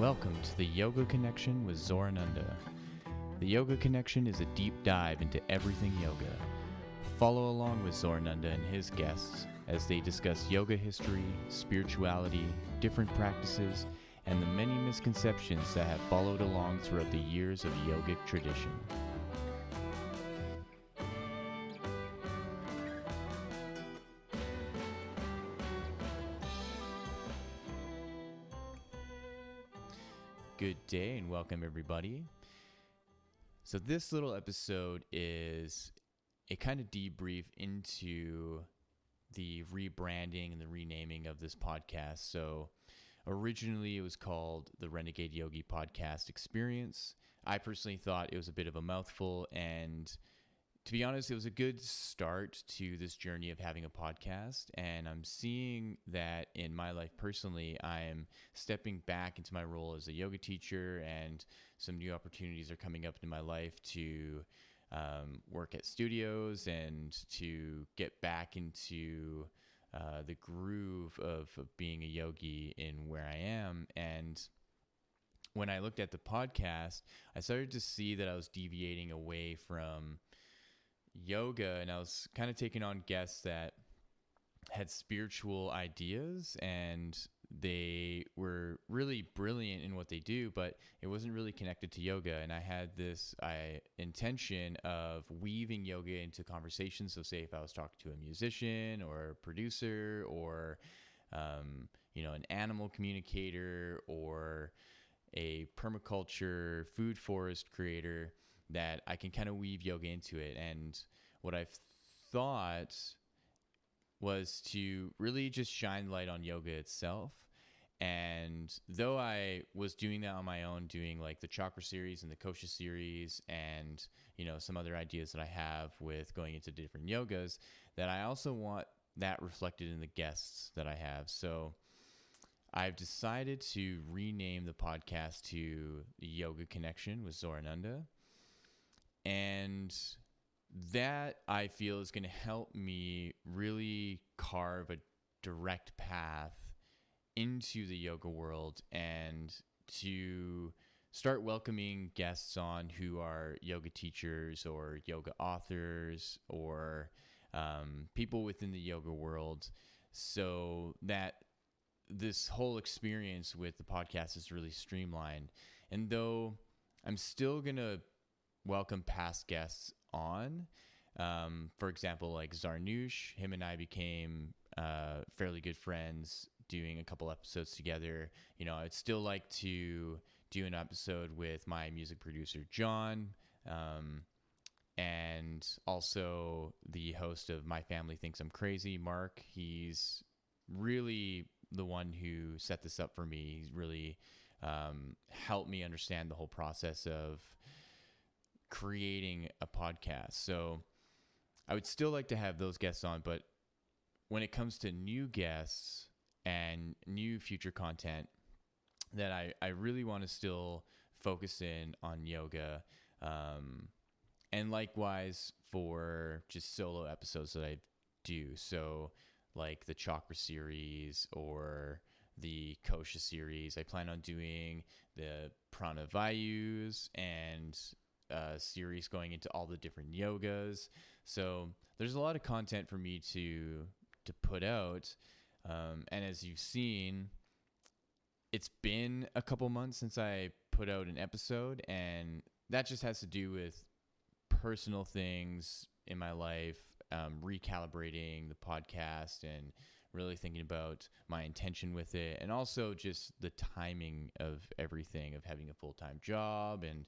Welcome to the Yoga Connection with Zorananda. The Yoga Connection is a deep dive into everything yoga. Follow along with Zorananda and his guests as they discuss yoga history, spirituality, different practices, and the many misconceptions that have followed along throughout the years of yogic tradition. Good day and welcome everybody. So this little episode is a kind of debrief into the rebranding and the renaming of this podcast. So originally it was called the Renegade Yogi Podcast Experience. I personally thought it was a bit of a mouthful, and to be honest, it was a good start to this journey of having a podcast, and I'm seeing that in my life personally. I am stepping back into my role as a yoga teacher, and some new opportunities are coming up in my life to work at studios and to get back into the groove of being a yogi in where I am. And when I looked at the podcast, I started to see that I was deviating away from yoga, and I was kind of taking on guests that had spiritual ideas, and they were really brilliant in what they do, but it wasn't really connected to yoga. And I had this intention of weaving yoga into conversations. So say if I was talking to a musician or a producer or an animal communicator or a permaculture food forest creator, that I can kind of weave yoga into it. And what I've thought was to really just shine light on yoga itself. And though I was doing that on my own, doing like the chakra series and the kosha series and, some other ideas that I have with going into different yogas, that I also want that reflected in the guests that I have. So I've decided to rename the podcast to the Yoga Connection with Zorananda. And that, I feel, is going to help me really carve a direct path into the yoga world and to start welcoming guests on who are yoga teachers or yoga authors or people within the yoga world, so that this whole experience with the podcast is really streamlined. And though I'm still going to welcome past guests on. For example, like Zarnush, him and I became fairly good friends doing a couple episodes together. I'd still like to do an episode with my music producer, John, and also the host of My Family Thinks I'm Crazy, Mark. He's really the one who set this up for me. He's really helped me understand the whole process of creating a podcast. So I would still like to have those guests on, but when it comes to new guests and new future content, that I really want to still focus in on yoga, and likewise for just solo episodes that I do. So like the chakra series or the kosha series, I plan on doing the prana vayus and series going into all the different yogas. So there's a lot of content for me to put out. And as you've seen, it's been a couple months since I put out an episode, and that just has to do with personal things in my life, recalibrating the podcast and really thinking about my intention with it, and also just the timing of everything, of having a full-time job and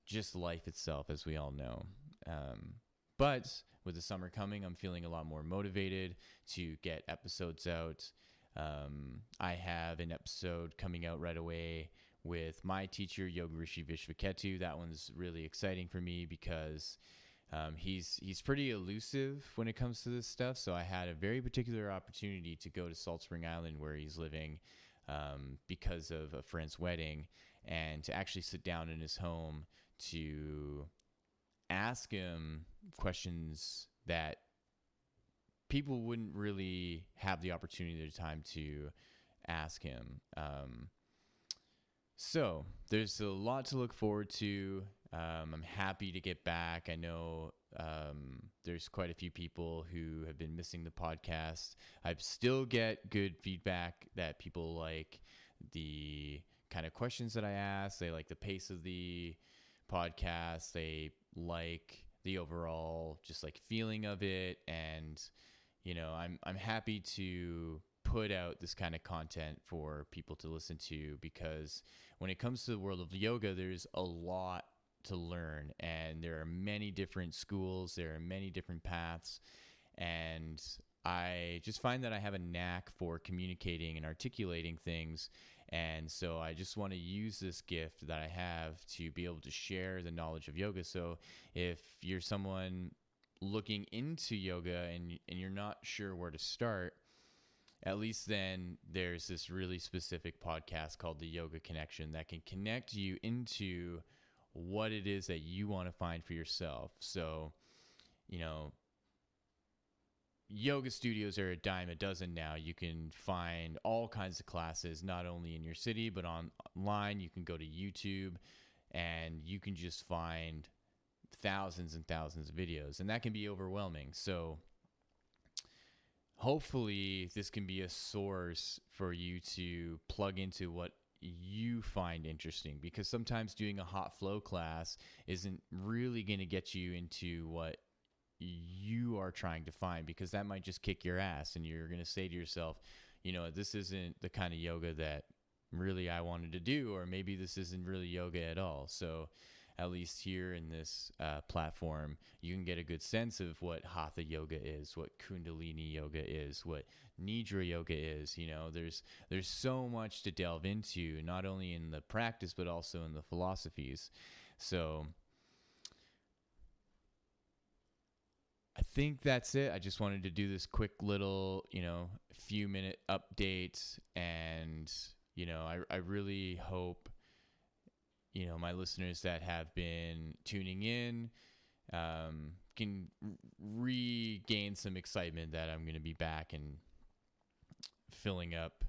just life itself, as we all know. But with the summer coming, I'm feeling a lot more motivated to get episodes out. I have an episode coming out right away with my teacher, Yoga Rishi Vishvaketu. That one's really exciting for me because he's pretty elusive when it comes to this stuff. So I had a very particular opportunity to go to Salt Spring Island, where he's living, because of a friend's wedding, and to actually sit down in his home to ask him questions that people wouldn't really have the opportunity or time to ask him. So there's a lot to look forward to. I'm happy to get back. I know there's quite a few people who have been missing the podcast. I still get good feedback that people like the kind of questions that I ask. They like the pace of the podcast. They like the overall just like feeling of it. And, I'm happy to put out this kind of content for people to listen to, because when it comes to the world of yoga, there's a lot to learn, and there are many different schools, there are many different paths, and I just find that I have a knack for communicating and articulating things. And so I just want to use this gift that I have to be able to share the knowledge of yoga. So if you're someone looking into yoga and you're not sure where to start, at least then there's this really specific podcast called The Yoga Connection that can connect you into what it is that you want to find for yourself. So, yoga studios are a dime a dozen now. You can find all kinds of classes, not only in your city, but online. You can go to YouTube and you can just find thousands and thousands of videos, and that can be overwhelming. So hopefully this can be a source for you to plug into what you find interesting, because sometimes doing a hot flow class isn't really going to get you into what you are trying to find, because that might just kick your ass and you're going to say to yourself, this isn't the kind of yoga that really I wanted to do, or maybe this isn't really yoga at all. So at least here in this platform, you can get a good sense of what Hatha yoga is, what Kundalini yoga is, what Nidra yoga is. There's so much to delve into, not only in the practice, but also in the philosophies. So I think that's it. I just wanted to do this quick little, few minute update. And, I really hope, my listeners that have been tuning in can regain some excitement that I'm going to be back and filling up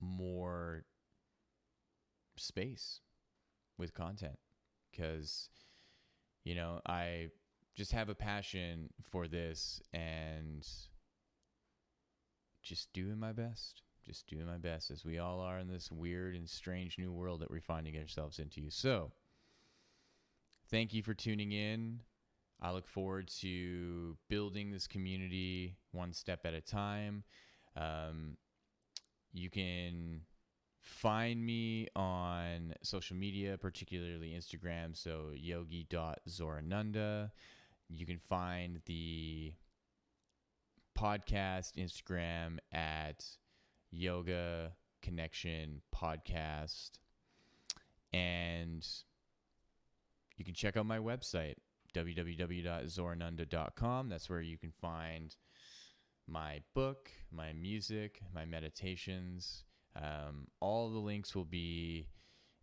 more space with content, because, I just have a passion for this and just doing my best. Just doing my best, as we all are in this weird and strange new world that we're finding ourselves into. So, thank you for tuning in. I look forward to building this community one step at a time. You can find me on social media, particularly Instagram, so yogi.zorananda. You can find the podcast Instagram at Yoga Connection Podcast, and you can check out my website, www.zorananda.com. That's where you can find my book, my music, my meditations. All the links will be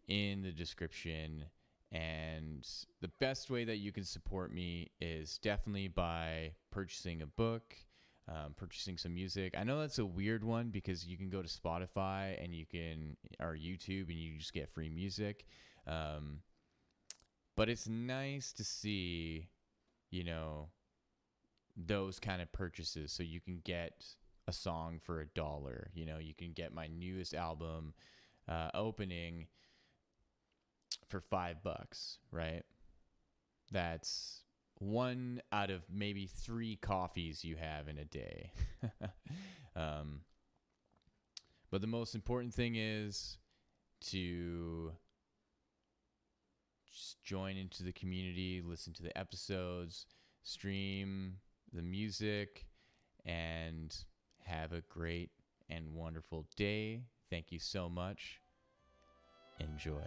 in the description. And the best way that you can support me is definitely by purchasing a book, purchasing some music. I know that's a weird one, because you can go to Spotify and or YouTube, and you just get free music. But it's nice to see, those kind of purchases. So you can get a song for $1. You can get my newest album, Opening, for $5, right? That's one out of maybe 3 coffees you have in a day. But the most important thing is to just join into the community, listen to the episodes, stream the music, and have a great and wonderful day. Thank you so much. Enjoy.